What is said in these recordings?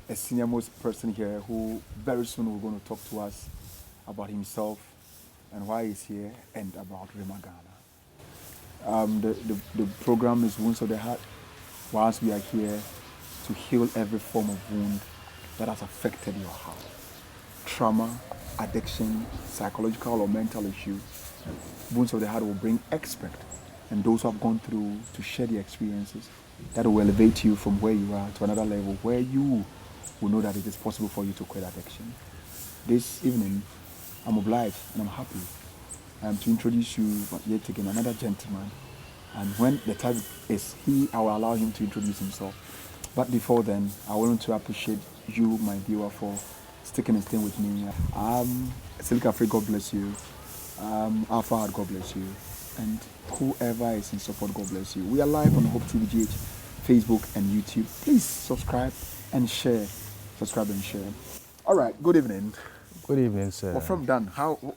a senior most person here who very soon we're going to talk to us about himself and why he's here and about Rema Ghana. The program is Wounds of the Heart. Whilst we are here to heal every form of wound that has affected your heart. Trauma, addiction, psychological or mental issues. Wounds of the Heart will bring experts and those who have gone through to share their experiences that will elevate you from where you are to another level where you will know that it is possible for you to quit addiction. This evening, I'm obliged and I'm happy to introduce you yet again another gentleman. And when the time is he, I will allow him to introduce himself. But before then, I want to appreciate you, my viewer, for sticking and staying with me. Silika Free, God bless you. Alpha, God bless you. And whoever is in support, God bless you. We are live on Hope TV GH, Facebook and YouTube. Please subscribe and share. Subscribe and share. All right, good evening. Good evening, sir. Well, from Dan,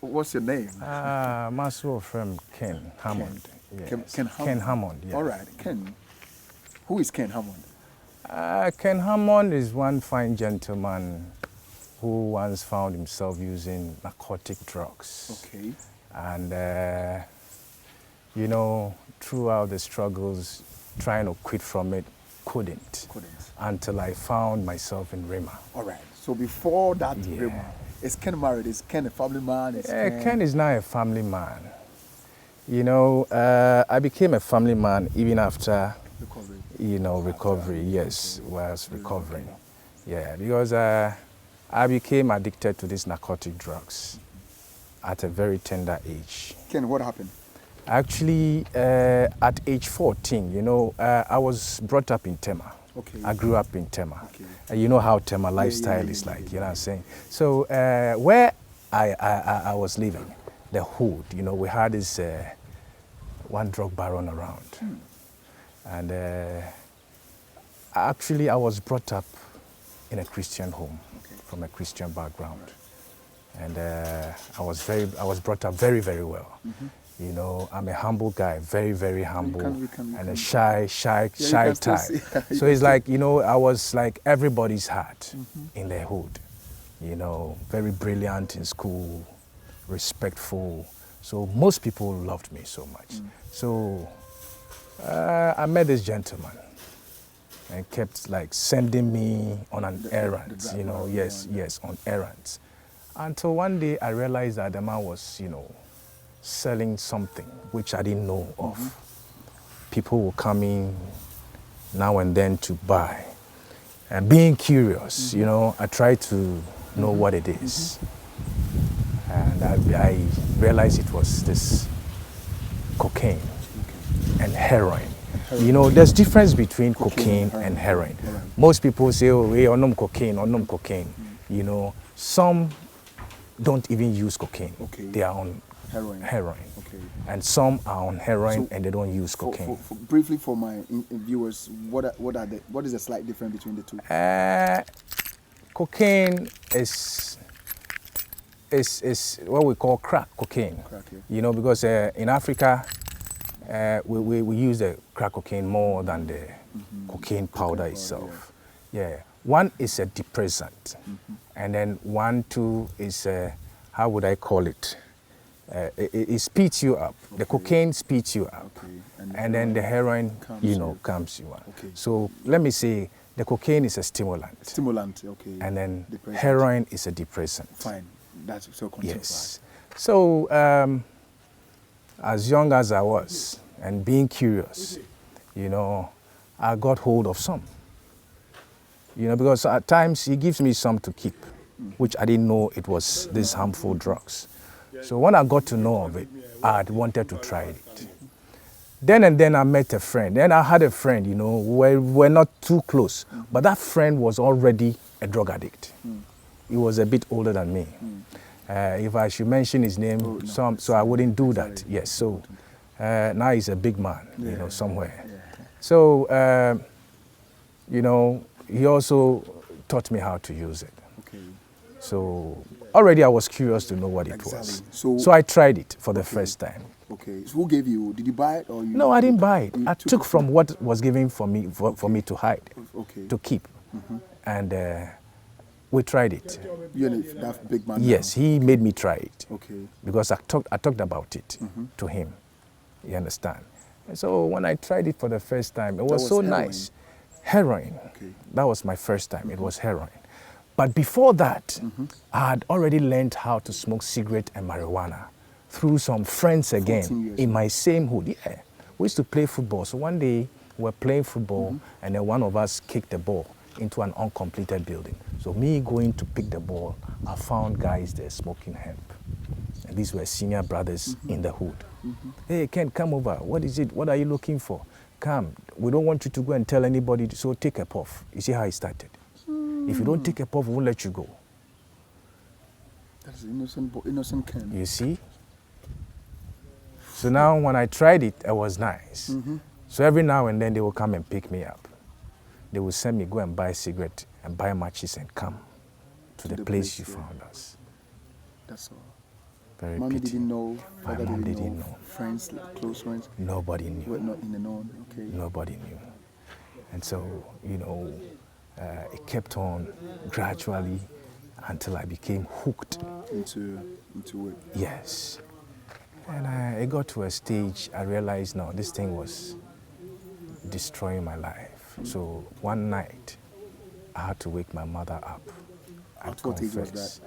what's your name? Master from Ken Hammond. Yes. Ken Hammond. Ken Hammond, yes. All right, Ken. Who is Ken Hammond? Ken Hammond is one fine gentleman who once found himself using narcotic drugs. Okay. And, you know, throughout the struggles, trying to quit from it, couldn't. Until I found myself in Rema. All right. So before that, Rema, is Ken married? Is Ken a family man? Ken is now a family man. You know, I became a family man even after recovery. You know, recovery, yes, was recovering. Yeah, because I became addicted to these narcotic drugs at a very tender age. Ken, what happened? Actually, at age 14, you know, I was brought up in Tema. Okay. I grew up in Tema. Okay. You know how Tema lifestyle is like, you know what I'm saying? So where I was living, the hood, you know, we had this one drug baron around. And actually I was brought up in a Christian home, from a Christian background. And I was brought up very, very well. You know, I'm a humble guy, very, very humble, and a shy type. So it's like, you know, I was like everybody's heart in the hood. You know, very brilliant in school, respectful. So most people loved me so much. So I met this gentleman and kept like sending me on an errand, you know, yes, on errands. Until one day I realized that the man was, you know, selling something which I didn't know of. People were coming now and then to buy. And being curious, you know, I tried to know what it is. And I realized it was this cocaine and heroin. You know, there's difference between cocaine and heroin. Most people say, oh, we on cocaine. You know, some don't even use cocaine. They are on heroin. And some are on heroin and they don't use cocaine. Briefly for my viewers, what is the slight difference between the two? Cocaine is what we call crack cocaine. You know, because in Africa, we use the crack cocaine more than the cocaine powder itself. Yeah. One is a depressant. And then one, two is, how would I call it? It speeds you up. The cocaine speeds you up. And then the heroin, you know, calms you up. So let me say, the cocaine is a stimulant. And then heroin is a depressant. Fine. That's so concept. Yes. So as young as I was and being curious, you know, I got hold of some. You know, because at times he gives me some to keep, which I didn't know it was these harmful drugs. So when I got to know of it, I had wanted to try it. Then and then I met a friend. Then I had a friend, you know, we're not too close. But that friend was already a drug addict. He was a bit older than me. If I should mention his name, so I wouldn't do that. Yes, so now he's a big man, you know, somewhere. So, you know, he also taught me how to use it. So already I was curious to know what it was. So I tried it for the first time. So who gave you? Did you buy it or you? No, I didn't buy it. I took from what was given for me to hide, to keep. And We tried it. You and that big man? Yes, he made me try it. Okay. Because I talked about it to him. You understand? And so when I tried it for the first time, it was so heroin. nice. Heroin. Okay. That was my first time. It was heroin. But before that, I had already learned how to smoke cigarette and marijuana through some friends again in my same hood. Yeah. We used to play football. So one day we were playing football and then one of us kicked the ball into an uncompleted building. So me going to pick the ball, I found guys there smoking hemp. And these were senior brothers in the hood. Hey, Ken, come over. What is it? What are you looking for? Come. We don't want you to go and tell anybody, so take a puff. You see how it started? If you don't take a puff, we won't let you go. That's innocent Ken. You see? So now when I tried it, it was nice. So every now and then they will come and pick me up. They will send me go and buy a cigarette and buy matches and come to the place you found us. That's all. Very Mommy pity. didn't know. My Father mom didn't didn't know. know. Friends, close friends. Nobody knew. Were not in the known. Okay. Nobody knew. And so, you know, it kept on gradually until I became hooked. Into it. Yes. And it got to a stage I realized, no, this thing was destroying my life. So one night, I had to wake my mother up. At what age was that?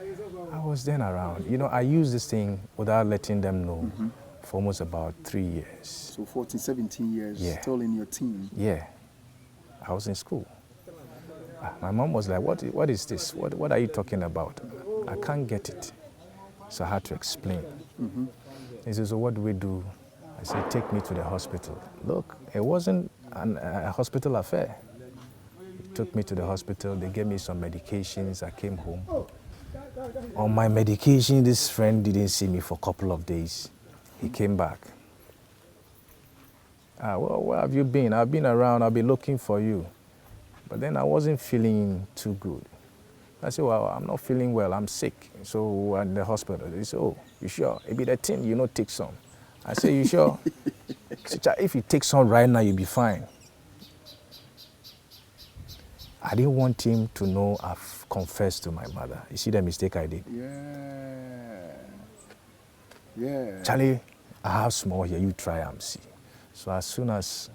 I was then around. You know, I used this thing without letting them know for almost about 3 years. So 14, 17 years, Yeah. still in your teen. Yeah. I was in school. My mom was like, what is this? What are you talking about? I can't get it. So I had to explain. He said, so what do we do? I said, take me to the hospital. Look, it wasn't a hospital affair. He took me to the hospital. They gave me some medications. I came home. On my medication, this friend didn't see me for a couple of days. He came back. Well, where have you been? I've been around. I've been looking for you. But then I wasn't feeling too good. I said, well, I'm not feeling well. I'm sick. So we're in the hospital. They said, oh, you sure? It be the thing, you know, take some. I said, you sure? He said, if you take some right now, you'll be fine. I didn't want him to know I've confessed to my mother. You see the mistake I did? Yeah. Charlie, I have small here. You try and see. So as soon as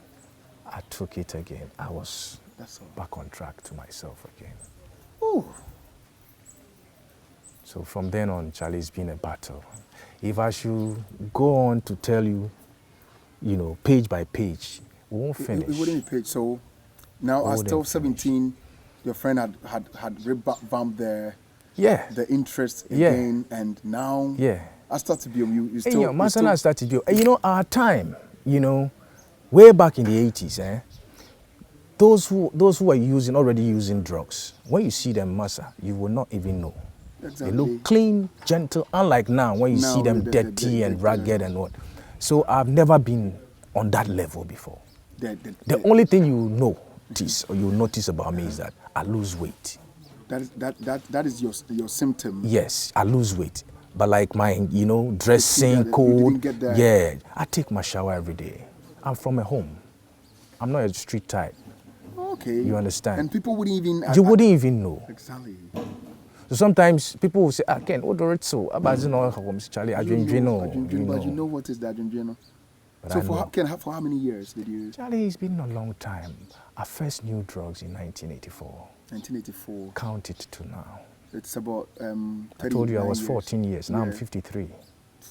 I took it again, I was back on track to myself again. Ooh. So from then on, Charlie's been a battle. If I should go on to tell you, you know, page by page, we won't finish. It wouldn't be page. So now, at still 17, your friend had revamped the interest again, and now I start to be you still. Hey, I started to be. You know, our time, you know, way back in the 80s, those who are already using drugs, when you see them, massa, you will not even know. Exactly. They look clean, gentle, unlike now when you see them dirty and ragged and what. So I've never been on that level before. The only thing you notice or you notice about me is that I lose weight. That is your symptom. Yes, I lose weight. But like my, you know, dressing code, yeah, I take my shower every day. I'm from a home. I'm not a street type. Okay. You understand? And people wouldn't even... You wouldn't even know. Exactly. So sometimes people will say, Ken, what do it so? Charlie, But you know what is that, Adjunjeno? So for how many years did you... Charlie, it's been a long time. I first knew drugs in 1984. 1984. Count it to now. It's about 30 I told you I was years. 14 years. Now I'm 53.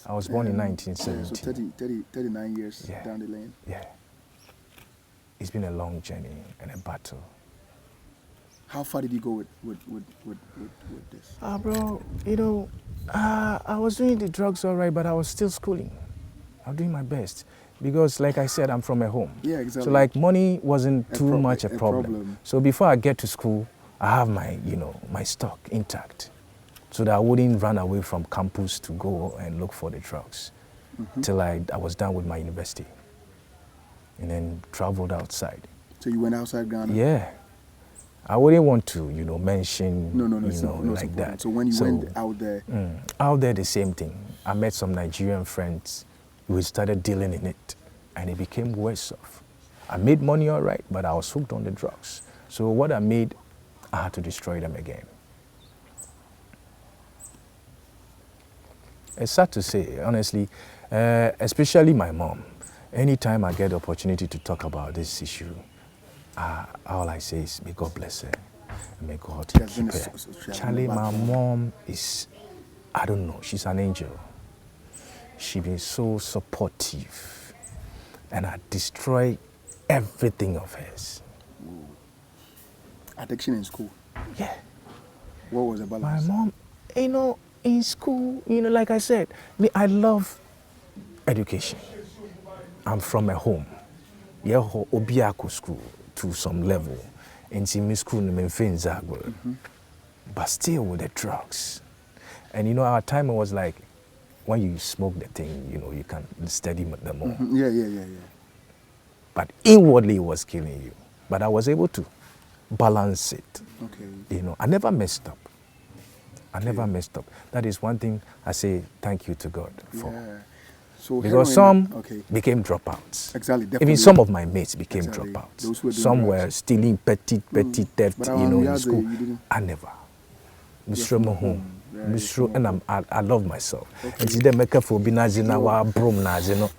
I was born in 1970. So 39 years down the lane. Yeah. It's been a long journey and a battle. How far did you go with this? Bro, you know, I was doing the drugs all right, but I was still schooling. I was doing my best. Because, like I said, I'm from a home. Yeah, exactly. So, like, money wasn't too much a problem. So, before I get to school, I have my, you know, my stock intact. So that I wouldn't run away from campus to go and look for the drugs. Till I was done with my university. And then traveled outside. So, you went outside Ghana? Yeah. I wouldn't want to, you know, mention, no, like that. So when you went out there? Out there, the same thing. I met some Nigerian friends. We started dealing in it, and it became worse off. I made money all right, but I was hooked on the drugs. So what I made, I had to destroy them again. It's sad to say, honestly, especially my mom. Anytime I get the opportunity to talk about this issue, all I say is, may God bless her. May God keep her. Charlie, my mom is, I don't know, she's an angel. She's been so supportive. And I destroy everything of hers. Addiction in school? Yeah. What was the balance? My mom, in school, like I said, I love education. I'm from a home. Yeah, Obiako school to some level. In my school, but still with the drugs. And our time was like, when you smoke the thing, you can steady the more. Yeah. But inwardly it was killing you. But I was able to balance it. Okay. I never messed up. I never messed up. That is one thing I say thank you to God for. Yeah. So because some became dropouts. Exactly. Definitely. Even some of my mates became dropouts. Some were stealing petty theft, in school. I never. Mr. Home. And I love myself. I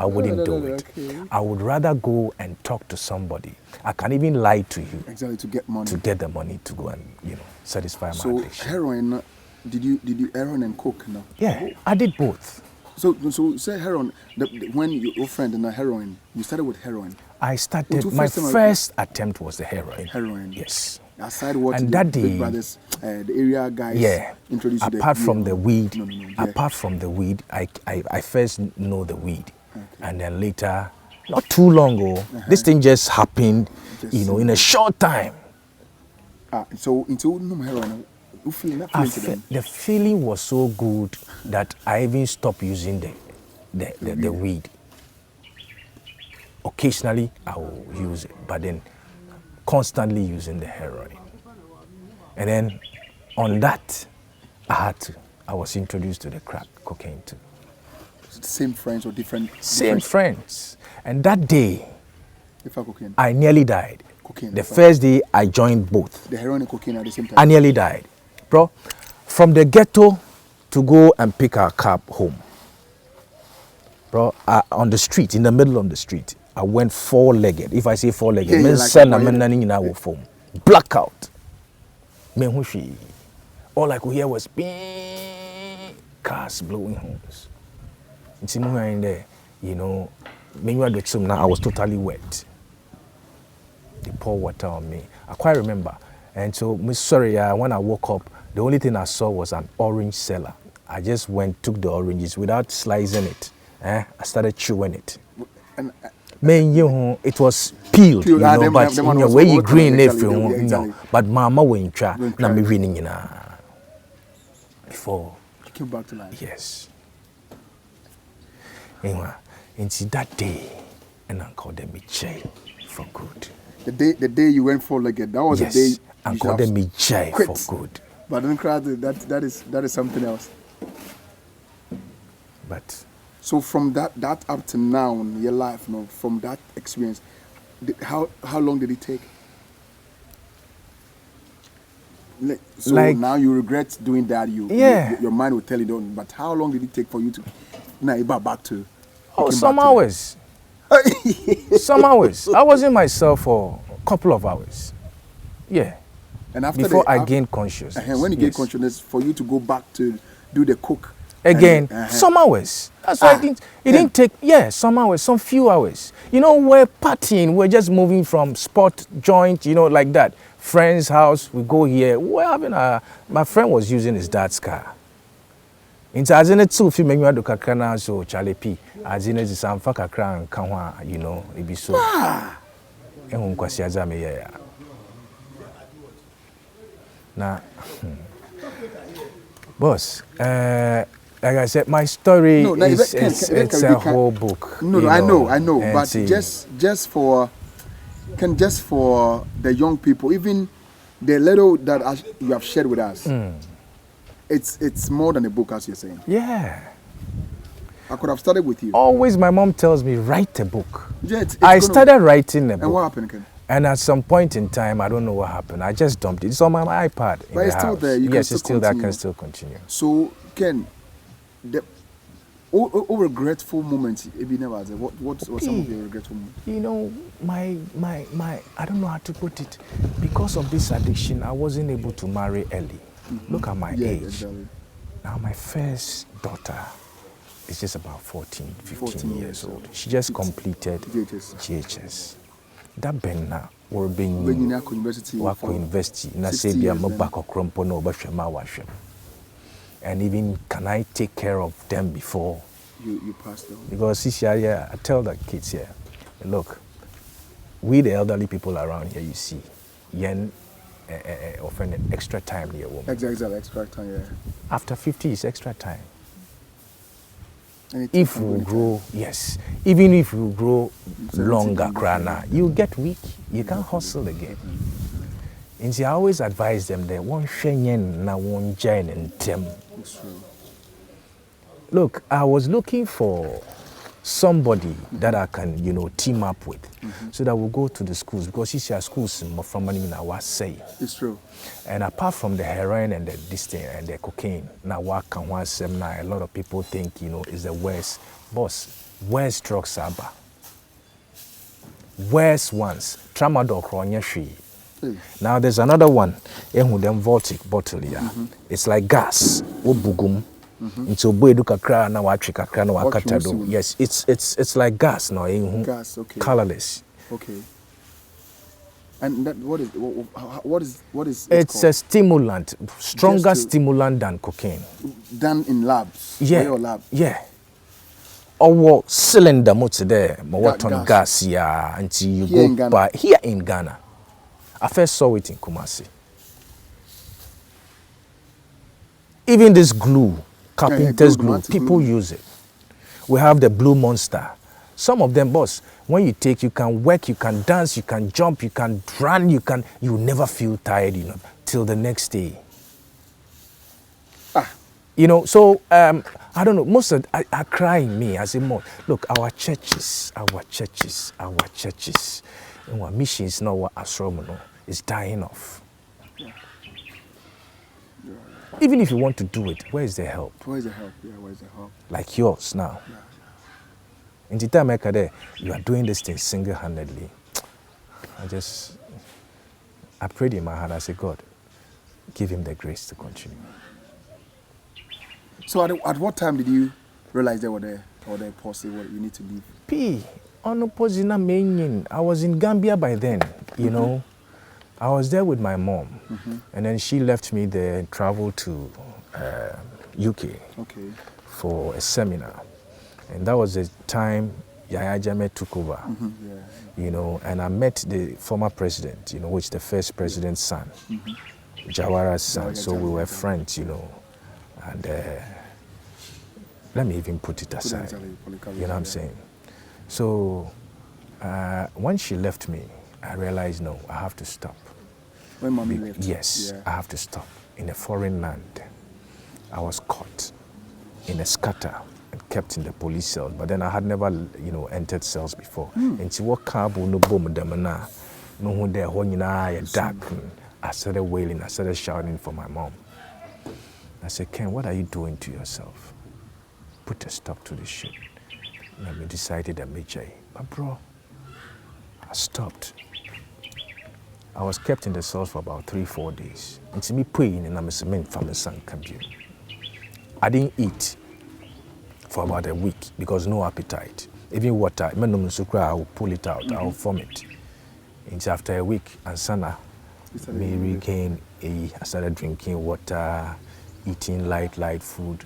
wouldn't do it. I would rather go and talk to somebody. I can even lie to you. Exactly, to get money. To get the money to go and satisfy my addiction. So heroin, did you heroin and coke now? Yeah, I did both. So say heroin. When your friend and heroin, you started with heroin. I started. My first attempt was the heroin. Heroin. Yes. Aside what and the that day, Big Brothers, the area guys introduced you. Apart from the weed, apart from the weed, I first know the weed, and then later, not too long ago, this thing just happened, in a short time. So into heroin. The feeling was so good that I even stopped using the weed. Occasionally, I will use it, but then constantly using the heroin. And then on that, I was introduced to the crack cocaine too. Same friends or different? Same friends. And that day, cocaine. I nearly died. Cocaine. The first day I joined both. The heroin and cocaine at the same time? I nearly died. Bro, from the ghetto to go and pick our cab home. Bro, on the street, in the middle of the street, I went four-legged. If I say four-legged, blackout. All I could hear was cars blowing horns. In there, I was totally wet. They poured water on me. I quite remember. And so, when I woke up, the only thing I saw was an orange cellar. I just took the oranges without slicing it. I started chewing it. It was peeled, but when you green it, but mama went try na me winning before you came back to life. Yes. Anyway, into that day, and I called them jail for good. The day you went four-legged, that was the day. I called them jail for good. But don't cry. That is something else. But. So from that up to now in your life, from that experience, how long did it take? So now you regret doing that. Your mind will tell you don't. But how long did it take for you to back to? Some hours. Some hours. I was in myself for a couple of hours. Yeah. And after before I gained consciousness. When you gain consciousness, for you to go back to do the coke. Again, some hours. That's why it didn't take, some hours, some few hours. We're partying, we're just moving from spot joint, like that. Friend's house, we go here. We're having my friend was using his dad's car. Into as in it too, if you make me do kakana, so Charlie P. As in it is some fuck a crown, it be so. And now, boss, like I said, my story it's a whole book. No, I know. But just for the young people, even the little that you have shared with us, it's more than a book, as you're saying. Yeah. I could have started with you. Always my mom tells me, write a book. Yeah, I started writing a book. And what happened, Ken? And at some point in time, I don't know what happened. I just dumped it. It's on my iPad. But it's still there. Yes, it's still there. I can still continue. So, Ken, regretful moments. What were some of your regretful moments? You know, my I don't know how to put it. Because of this addiction, I wasn't able to marry early. Look at my age. Exactly. Now my first daughter is just about 15 years old. She just completed GHS. That Benna or being university na say be am back okrompo na obahwema wahwem. And even can I take care of them before you passed on? Because this year I tell the kids here, look, we the elderly people around here, you see, yen often an extra time here, woman. Exactly, extra time, yeah. After 50 is extra time. If we grow, yes, even if you grow longer, crana, you get weak, you can't hustle again. And see, I always advise them that one shenyen na one jain and tem. Look, I was looking for somebody that I can, you know, team up with, so that we'll go to the schools, because these are schools from money in our say. It's true. And apart from the heroin and the this thing and the cocaine, now what can one say now? A lot of people think, you know, is the worst. Boss, worst drugs are bad. Worst ones, tramadol, chronyashi. Now there's another one, them Voltic bottle here. It's like gas, obugum. Into boy do kakra na watch kakra na wakatado. Yes, it's like gas now. Gas, okay. Colorless. Okay. And that what is it's a stimulant, stronger stimulant than cocaine. Done in labs. Yeah. Your lab. Yeah. Or cylinder motor there, what on gas yeah until you here go by here in Ghana. I first saw it in Kumasi. Even this glue, carpenter's glue, people use it. We have the Blue Monster. Some of them, boss, when you take, you can work, you can dance, you can jump, you can run, you never feel tired, you know, till the next day. You know, so, I don't know, most of I cry in me, I say more, look, our churches, and our missions now, what astronomy is dying off. Yeah. Even if you want to do it, where is the help? Where is the help? Yeah, where is the help? Like yours now. Yeah. In the time there, you are doing this thing single-handedly. I prayed in my heart, I said, God, give him the grace to continue. So at what time did you realize they were there, or they possible you need to leave? I was in Gambia by then, you know. I was there with my mom, and then she left me there and traveled to UK for a seminar. And that was the time Yahya Jammeh took over, you know, and I met the former president, you know, which the first president's son, Jawara's son. So we were friends, you know, and let me even put it aside, you know what I'm saying? So when she left me, I realized, no, I have to stop. When mommy left? Yes, I have to stop. In a foreign land, I was caught in a scatter and kept in the police cell. But then I had never, you know, entered cells before. And she walked no boom damana, no one there, when dark. I started wailing, I started shouting for my mom. I said, Ken, what are you doing to yourself? Put a stop to this shit. And I decided I made Jay. But bro, I stopped. I was kept in the cells for about 3-4 days. And to me, praying and I'm a cement family son come here. I didn't eat for about a week because no appetite. Even water, I will pull it out, I will vomit. And after a week, and Sana, me regain, I started drinking water, eating light food.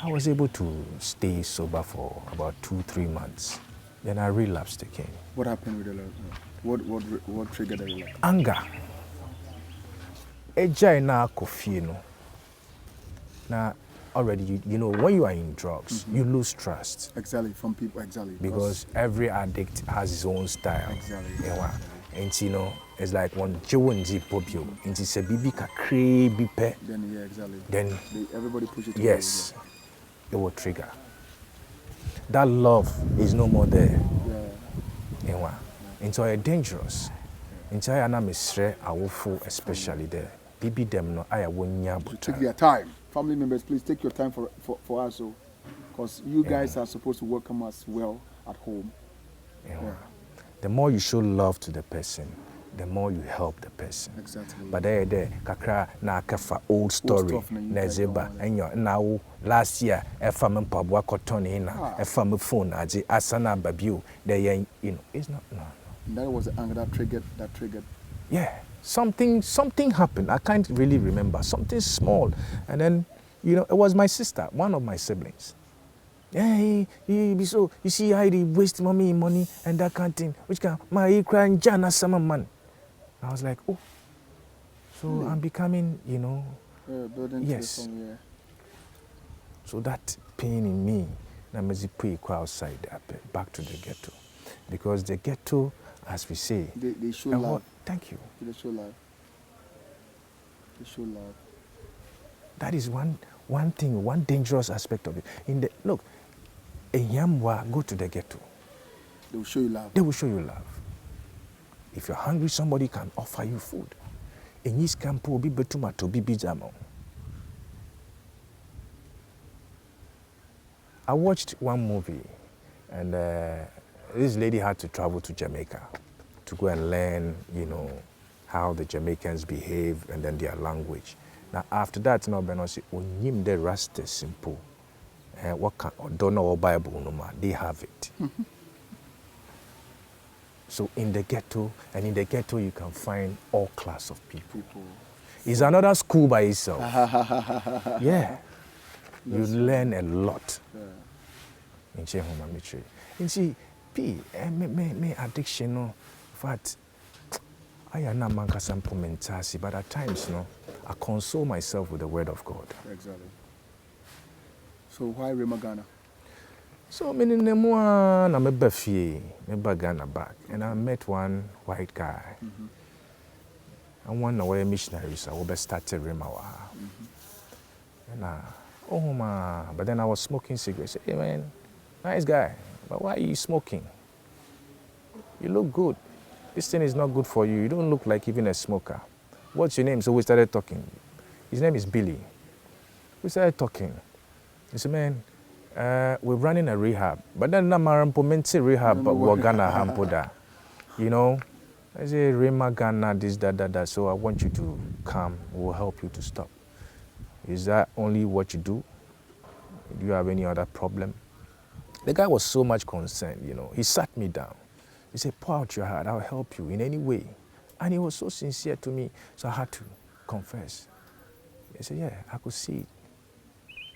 I was able to stay sober for about 2-3 months. Then I relapsed again. What happened with the relapse? What triggered the relapse? Anger. Ejai na kofi no. Now, already, you know, when you are in drugs, you lose trust. Exactly, from people, exactly. Because every addict has his own style. Exactly. And you know, it's like one Jewonji Popio, and it's a bibi kakre bipe. Then, yeah, exactly. Then, everybody pushes it. Yes, it will trigger. That love is no more there. Yeah. And so it's dangerous. And so I am awful, especially there. Bibi them no, I won't. Take their time. Family members, please take your time for us. So, Because you guys are supposed to welcome us well at home. Yeah. The more you show love to the person, the more you help the person. Exactly. But there, kakra na kafa old story. Nezeba, enyo now last year, FM Pabwa Cotton na FM phone aji asana babiu. There, it's not no. That was the anger that triggered. Yeah, something happened. I can't really remember. Something small, and then it was my sister, one of my siblings. Yeah, he so you see how he waste money and that kind of thing. Which kind my crying jana sama man. I was like, oh, so I'm becoming, yes. So that pain in me, I must put outside, back to the ghetto, because the ghetto, as we say, they show love. Thank you. They show love. They show love. That is one thing, one dangerous aspect of it. Look, a Yamwa go to the ghetto. They will show you love. They will show you love. If you're hungry, somebody can offer you food. In this camp, be betuma to be bijamo. I watched one movie, and this lady had to travel to Jamaica to go and learn, how the Jamaicans behave and then their language. Now, after that, Onyim the Rasta simple. What can don't know Bible no man, they have it. So in the ghetto, you can find all class of people. It's another school by itself. Yeah. You learn a lot. In Chehoma. You see, me addiction, no, fact, I am not manka sample mentasi, but at times, I console myself with the word of God. Exactly. So why Remagana? So many nemwa na mebafie, Ghana back, and I met one white guy. And one away missionaries, I will started Remawa. And but then I was smoking cigarettes. Hey man, nice guy, but why are you smoking? You look good. This thing is not good for you. You don't look like even a smoker. What's your name? So we started talking. His name is Billy. We started talking. He said, man, we're running a rehab. But then na rehab we're gonna hampoda. I say Rema Ghana, this, that. So I want you to come. We'll help you to stop. Is that only what you do? Do you have any other problem? The guy was so much concerned, He sat me down. He said, pour out your heart. I'll help you in any way. And he was so sincere to me. So I had to confess. He said, yeah, I could see it.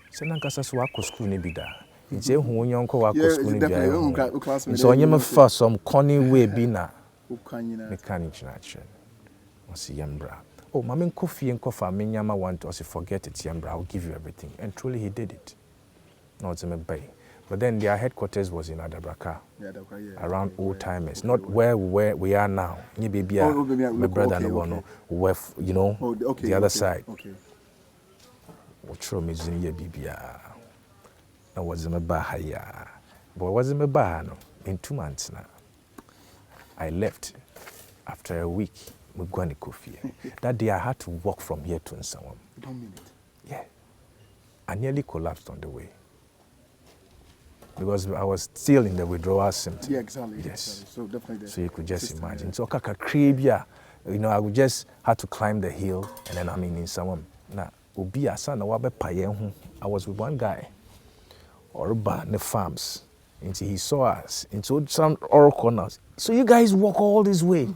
He said, so I could school nibida. He said, who yonko wa could school nibida. So I am first some corny way bina. Mechanic nature. Was yambra. Oh, Mamin Kofi and Kofa Minyama want to forget it, yambra. I'll give you everything. And truly he did it. Not in a bay. But then their headquarters was in Adabraka, around old timers, not where we are now. My brother and one, the other side. What's wrong with Bibia? I was in a bahaya, but I was in a bahano in 2 months now. I left after a week. That day I had to walk from here to Nsawam. Don't mean it. Yeah, I nearly collapsed on the way. Because I was still in the withdrawal symptoms. Yeah, exactly. Yes. Exactly. So definitely. So you could just imagine. So kaka kribia, I would just have to climb the hill, and then I'm in someone. Now, ubi asana wabe payen. I was with one guy, Orba the farms. And he saw us into some oral corners. So you guys walk all this way.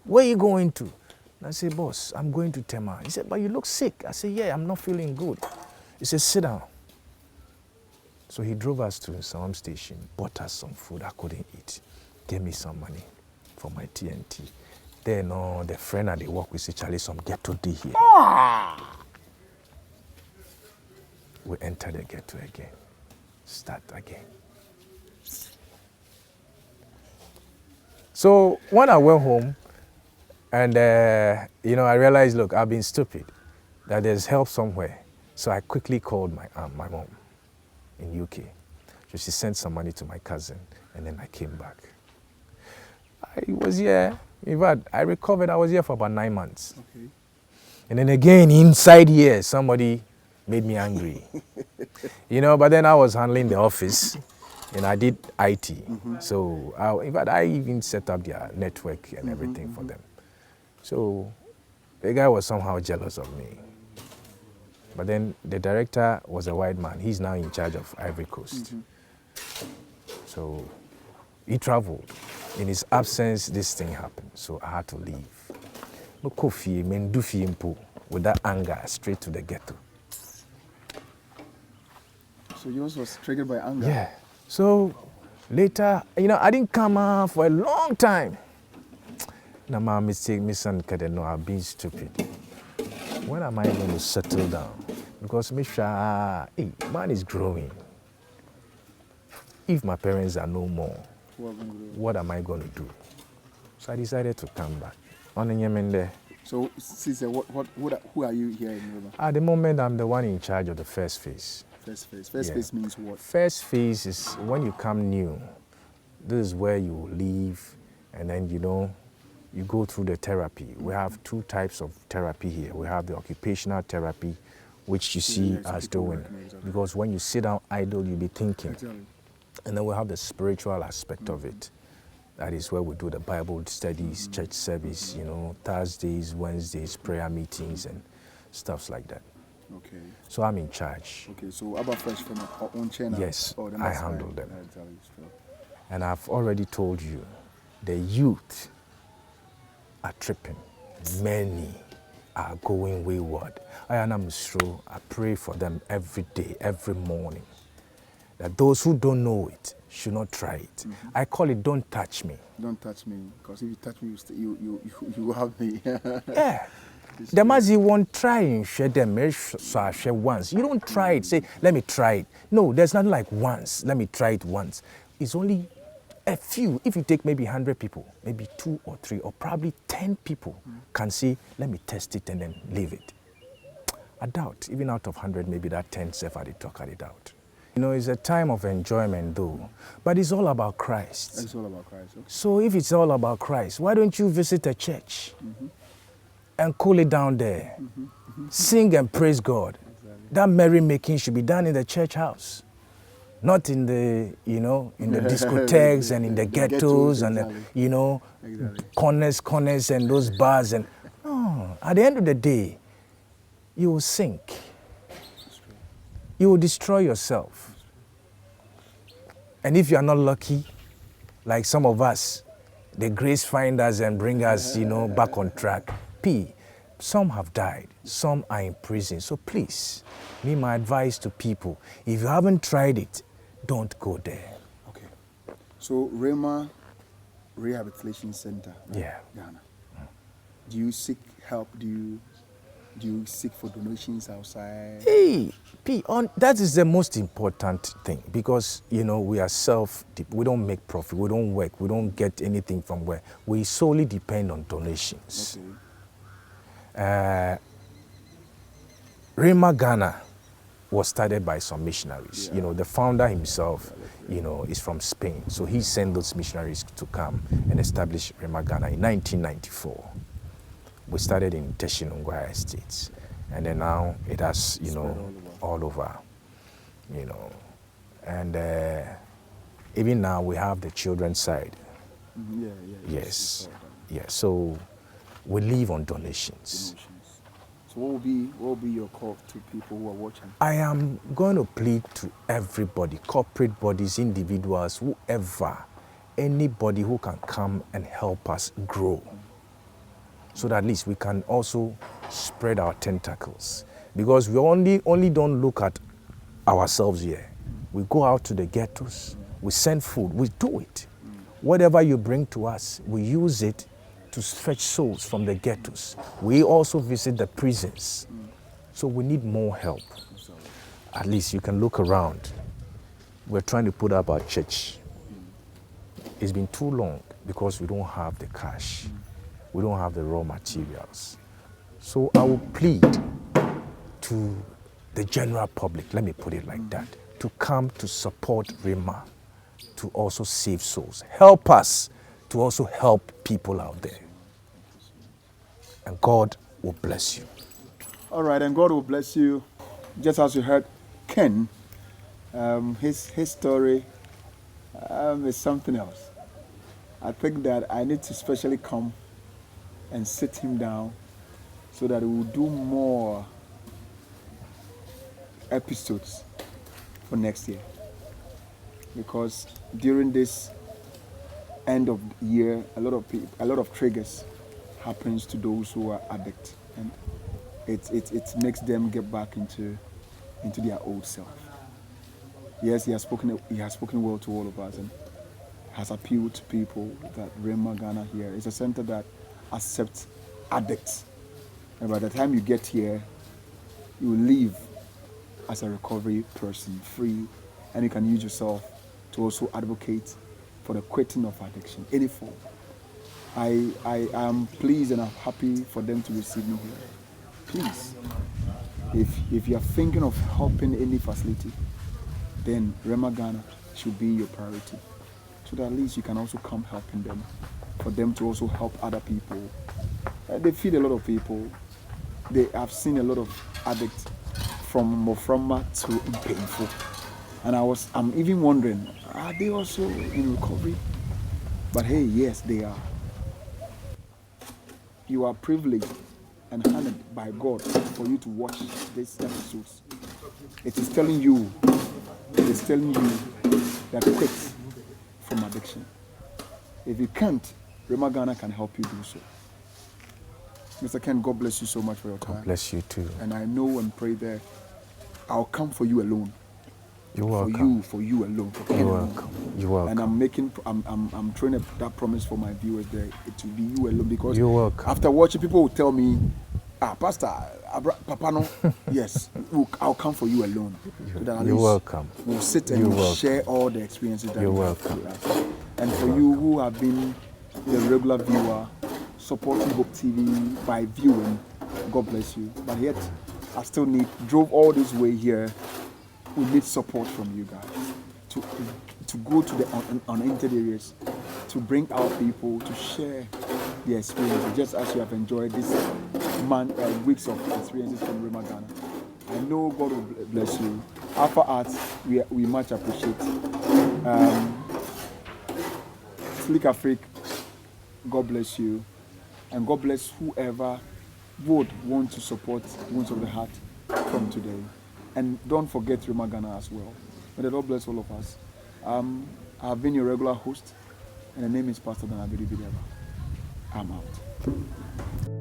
Where are you going to? And I said, boss, I'm going to Tema. He said, but you look sick. I said, yeah, I'm not feeling good. He said, sit down. So he drove us to some station, bought us some food I couldn't eat, gave me some money for my TNT. Then the friend that they work with said, Charlie, some ghetto D here. We enter the ghetto again, start again. So when I went home, and I realized, look, I've been stupid, that there's help somewhere. So I quickly called my mom in UK. So she sent some money to my cousin, and then I came back. I was here, in fact, I recovered, I was here for about 9 months. Okay. And then again, inside here, somebody made me angry. You know, but then I was handling the office and I did IT. So, in fact, I even set up their network and everything for them. So, the guy was somehow jealous of me. But then the director was a white man. He's now in charge of Ivory Coast. So, he traveled. In his absence, this thing happened. So, I had to leave. No coffee, mendufi impo, with that anger straight to the ghetto. So yours was triggered by anger? Yeah. So later, you know, I didn't come out for a long time. Now my mistake, no, I've been stupid. When am I going to settle down? Because Misha, hey, man is growing. If my parents are no more, what am I going to do? So I decided to come back. So, Caesar, who are you here in River? At the moment, I'm the one in charge of the first phase. First phase. First phase means what? First phase is when you come new. This is where you live, and then, you know, you go through the therapy. We have two types of therapy here. We have the occupational therapy, which you see us doing. Because when you sit down idle, you'll be thinking. And then we have the spiritual aspect of it. That is where we do the Bible studies, church service, you know, Thursdays, Wednesdays, prayer meetings and stuff like that. Okay. So I'm in charge. Okay, so about fresh from our own channel? Yes, I handle them. Yeah, and I've already told you, the youth are tripping. Many are going wayward. I pray for them every day, every morning. That those who don't know it should not try it. I call it don't touch me. Don't touch me, because if you touch me, you will have me. Yeah. The mazi won't try and share them, so share once. You don't try it, say, let me try it. No, there's nothing like once, let me try it once. It's only a few. If you take maybe 100 people, maybe 2 or 3 or probably 10 people can say, let me test it and then leave it. I doubt, even out of 100, maybe that 10 self at the talk at it out. You know, it's a time of enjoyment though, but it's all about Christ. It's all about Christ. Okay. So if it's all about Christ, why don't you visit a church and cool it down there? Sing and praise God. Exactly. That merrymaking should be done in the church house, not in the, you know, in the discotheques and in the ghettos and, the, you know, corners and those bars. And no, at the end of the day, you will sink. You will destroy yourself. And if you are not lucky, like some of us, the grace find us and bring us, you know, back on track. Some have died, some are in prison. So please, my advice to people, if you haven't tried it, don't go there. Okay. So Rhema Rehabilitation Center, Yeah. Ghana. Do you seek help? Do you seek for donations outside? Hey, that is the most important thing, because, you know, we are we don't make profit, we don't work, we don't get anything from where. We solely depend on donations. Okay. Rhema Ghana was started by some missionaries. You know, the founder himself, you know, is from Spain. So he sent those missionaries to come and establish Rhema Ghana in 1994. We started in Teshinungwa Estates. And then now it has, you know, all over, you know. And even now we have the children's side. Yes. Yeah, so we live on donations. So what will be your call to people who are watching? I am going to plead to everybody, corporate bodies, individuals, whoever, anybody who can come and help us grow. So that at least we can also spread our tentacles. Because we only don't look at ourselves here. We go out to the ghettos, we send food, we do it. Whatever you bring to us, we use it to fetch souls from the ghettos. We also visit the prisons. So we need more help. At least you can look around. We're trying to put up our church. It's been too long because we don't have the cash. We don't have the raw materials. So I will plead to the general public, let me put it like that, to come to support Rhema, to also save souls. Help us to also help people out there. And God will bless you. All right, and God will bless you. just as you heard Ken, his story is something else. I think that I need to specially come and sit him down so that we will do more episodes for next year. Because during this end of year, a lot of triggers happens to those who are addicts, and it makes them get back into their old self. Yes, he has spoken well to all of us and has appealed to people that Rhema Ghana here is a center that accepts addicts. And by the time you get here, you will leave as a recovery person, free, and you can use yourself to also advocate for the quitting of addiction, any form. I am pleased and I'm happy for them to receive me here. Please, if you are thinking of helping any facility, then Rhema Ghana should be your priority, so that at least you can also come helping them, for them to also help other people. They feed a lot of people. I've seen a lot of addicts from Moframa to painful, and I'm even wondering, are they also in recovery? But hey, yes, they are. You are privileged and honored by God for you to watch these episodes. It is telling you that quit from addiction. If you can't, Rhema Ghana can help you do so. Mr. Ken, God bless you so much for your time. God bless you too. And I know and pray that I'll come for you alone. You're welcome. For you alone. For Ken You're alone. welcome. You're welcome. And I'm throwing that promise for my viewers there. It will be you alone, because you're welcome. After watching, people will tell me, Pastor, Papa, no, yes, I'll come for you alone. So you're welcome. We'll sit and share all the experiences that you're we welcome. And for you who have been the regular viewer, supporting Hope TV by viewing, God bless you. But yet, I still drove all this way here. We need support from you guys to go to the unentered areas, to bring out people, to share their experiences, just as you have enjoyed this weeks of experiences from Rhema Ghana. I know God will bless you. Alpha Arts, we much appreciate. Slick Afrik, God bless you. And God bless whoever would want to support Wounds of the Heart from today. And don't forget Rhema Ghana as well. May the Lord bless all of us. I've been your regular host, and the name is Pastor Dan Abedi Bideba. I'm out.